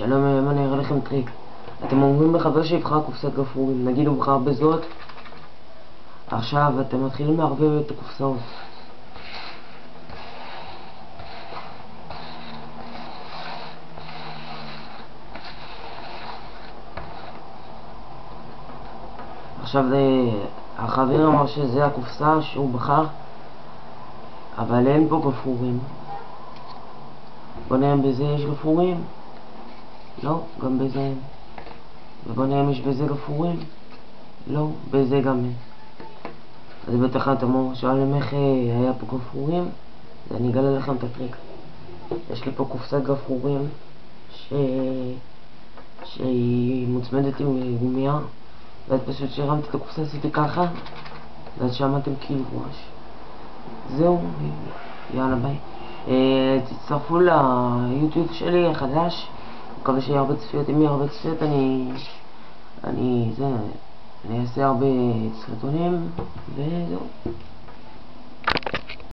שלום, היום אני אראה לכם טריק. אתם אומרים לחבר שיבחר קופסת גפרורים, נגיד הוא בחר בזאת. עכשיו אתם מתחילים לערבב את הקופסאות. עכשיו החבר אמר שזה הקופסה שהוא בחר, אבל אין פה גפרורים. בוא נראה אם בזה יש גפרורים. לא, גם בזה אין. ובוא נראה אם יש בזה גפרורים. לא, בזה גם אין. אז בטח אתם שואלים איך היה פה גפרורים, אז אני אגלה לכם את הטריק. יש לי פה קופסת גפרורים שהיא מוצמדת עם גומייה, ואז פשוט שהרמתי את הקופסה עשיתי ככה, ואז שמעתם כאילו ראש. זהו, יאללה ביי. תצטרפו ליוטיוב שלי החדש, מקווה שיהיה הרבה צפיות. אם יהיה הרבה צפיות אני אעשה הרבה סרטונים וזהו.